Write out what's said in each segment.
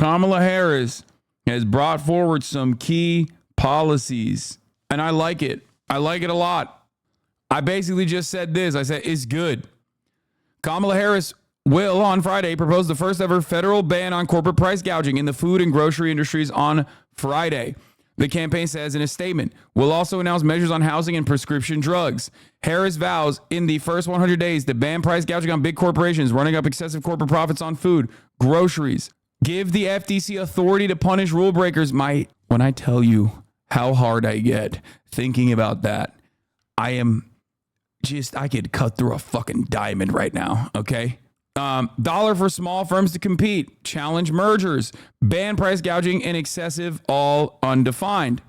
Kamala Harris has brought forward some key policies, and I like it. I like it a lot. I basically just said this. I said, it's good. Kamala Harris will, on Friday, propose the first ever federal ban on corporate price gouging in the food and grocery industries on Friday. The campaign says in a statement, we'll also announce measures on housing and prescription drugs. Harris vows in the first 100 days to ban price gouging on big corporations, running up excessive corporate profits on food, groceries. Give the FTC authority to punish rule breakers. When I tell you how hard I get thinking about that, I could cut through a fucking diamond right now, okay? Dollar for small firms to compete, challenge mergers, ban price gouging and excessive, all undefined.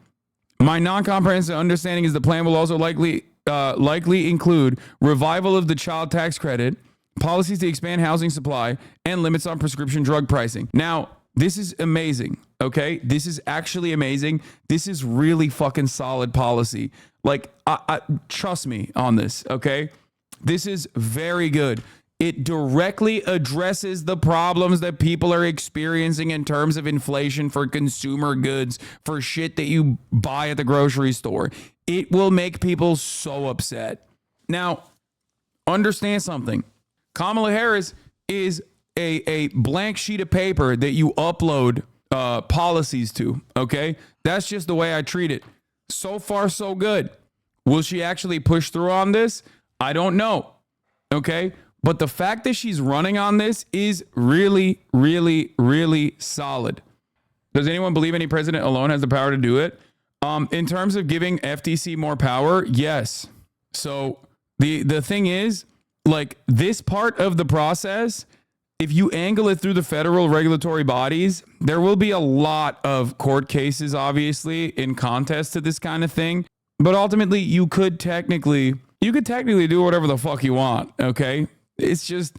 My non-comprehensive understanding is the plan will also likely include revival of the child tax credit, policies to expand housing supply, and limits on prescription drug pricing. Now, this is amazing, okay? This is actually amazing. This is really fucking solid policy. Like, I trust me on this, okay? This is very good. It directly addresses the problems that people are experiencing in terms of inflation for consumer goods, for shit that you buy at the grocery store. It will make people so upset. Now, understand something. Kamala Harris is a blank sheet of paper that you upload policies to, okay? That's just the way I treat it. So far, so good. Will she actually push through on this? I don't know, okay? But the fact that she's running on this is really, really, really solid. Does anyone believe any president alone has the power to do it? In terms of giving FTC more power, yes. So the thing is, like, this part of the process, if you angle it through the federal regulatory bodies, there will be a lot of court cases, obviously, in contest to this kind of thing. But ultimately, you could technically do whatever the fuck you want, okay? It's just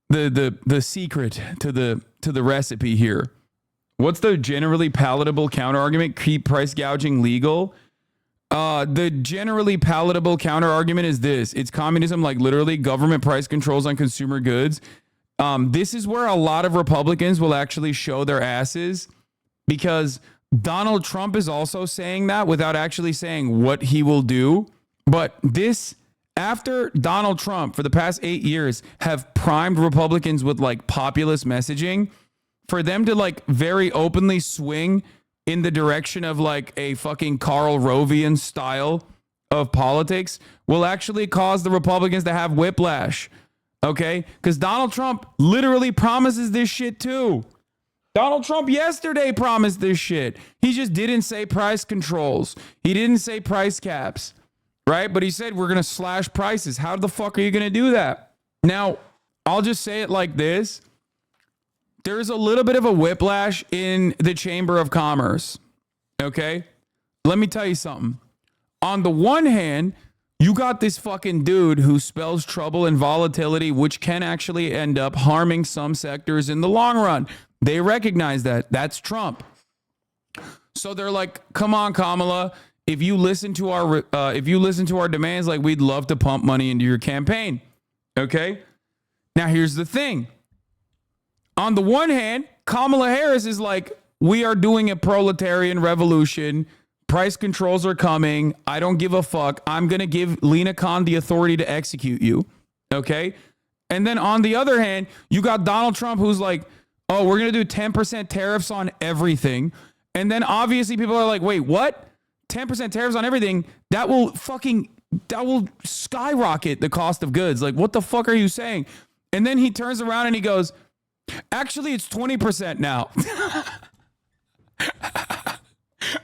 the secret to the recipe here. What's the generally palatable counterargument? Keep price gouging legal. The generally palatable counterargument is this: it's communism, like literally government price controls on consumer goods. This is where a lot of Republicans will actually show their asses, because Donald Trump is also saying that without actually saying what he will do. But this, after Donald Trump for the past 8 years have primed Republicans with like populist messaging, for them to like very openly swing in the direction of like a fucking Karl Rovian style of politics will actually cause the Republicans to have whiplash. Okay? Because Donald Trump literally promises this shit too. Donald Trump yesterday promised this shit. He just didn't say price controls. He didn't say price caps. Right? But he said, we're going to slash prices. How the fuck are you going to do that? Now, I'll just say it like this. There's a little bit of a whiplash in the Chamber of Commerce. Okay? Let me tell you something. On the one hand, you got this fucking dude who spells trouble and volatility, which can actually end up harming some sectors in the long run. They recognize that. That's Trump. So they're like, come on, Kamala. If you listen to our demands, like, we'd love to pump money into your campaign. Okay? Now, here's the thing. On the one hand, Kamala Harris is like, we are doing a proletarian revolution. Price controls are coming. I don't give a fuck. I'm going to give Lena Khan the authority to execute you. Okay? And then on the other hand, you got Donald Trump, who's like, oh, we're going to do 10% tariffs on everything. And then obviously people are like, wait, what? 10% tariffs on everything? That will skyrocket the cost of goods. Like, what the fuck are you saying? And then he turns around and he goes, actually, it's 20% now.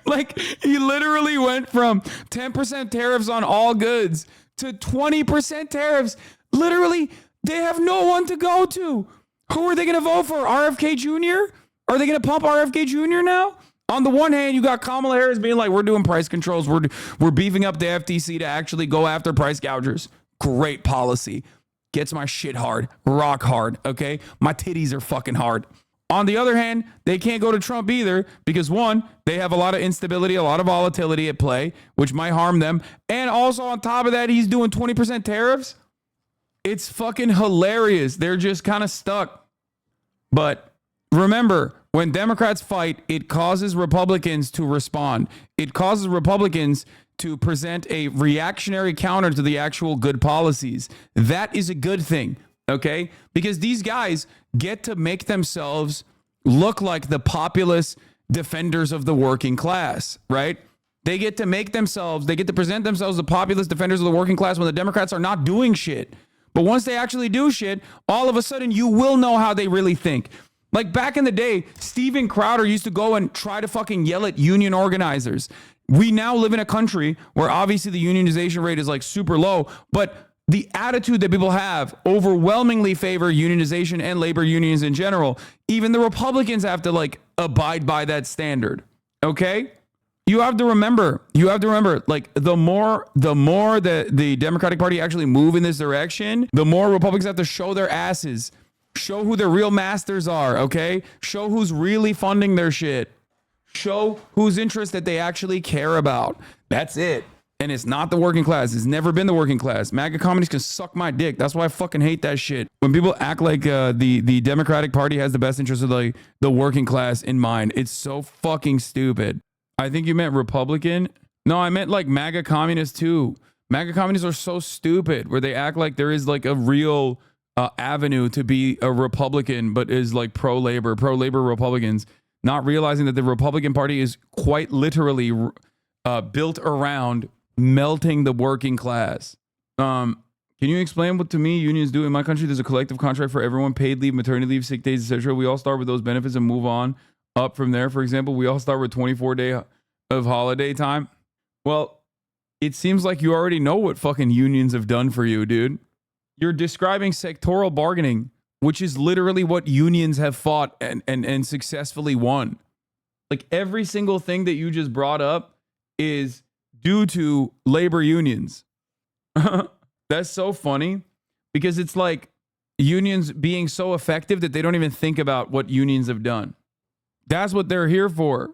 Like, he literally went from 10% tariffs on all goods to 20% tariffs. Literally, they have no one to go to. Who are they going to vote for? RFK Jr.? Are they going to pump RFK Jr. now? On the one hand, you got Kamala Harris being like, we're doing price controls. We're beefing up the FTC to actually go after price gougers. Great policy. Gets my shit hard. Rock hard. Okay? My titties are fucking hard. On the other hand, they can't go to Trump either because, one, they have a lot of instability, a lot of volatility at play, which might harm them. And also on top of that, he's doing 20% tariffs. It's fucking hilarious. They're just kind of stuck. But remember, When Democrats fight, it causes Republicans to respond. It causes Republicans to present a reactionary counter to the actual good policies. That is a good thing, okay? Because these guys get to make themselves look like the populist defenders of the working class, right? They get to present themselves the populist defenders of the working class when the Democrats are not doing shit. But once they actually do shit, all of a sudden you will know how they really think. Like back in the day, Steven Crowder used to go and try to fucking yell at union organizers. We now live in a country where obviously the unionization rate is like super low, but the attitude that people have overwhelmingly favor unionization and labor unions in general. Even the Republicans have to like abide by that standard. Okay? You have to remember, like the more that the Democratic Party actually move in this direction, the more Republicans have to show their asses, show who their real masters are, okay? Show who's really funding their shit. Show whose interest that they actually care about. That's it. And it's not the working class. It's never been the working class. MAGA communists can suck my dick. That's why I fucking hate that shit. When people act like the Democratic Party has the best interest of like the working class in mind, it's so fucking stupid. I think you meant Republican. No, I meant like MAGA communists too. MAGA communists are so stupid where they act like there is like a real avenue to be a Republican, but is like pro-labor Republicans, not realizing that the Republican Party is quite literally built around melting the working class. Can you explain what to me unions do? In my country, there's a collective contract for everyone, paid leave, maternity leave, sick days, etc. We all start with those benefits and move on up from there. For example, we all start with 24-day of holiday time. Well, it seems like you already know what fucking unions have done for you, dude. You're describing sectoral bargaining, which is literally what unions have fought and successfully won. Like every single thing that you just brought up is due to labor unions. That's so funny because it's like unions being so effective that they don't even think about what unions have done. That's what they're here for.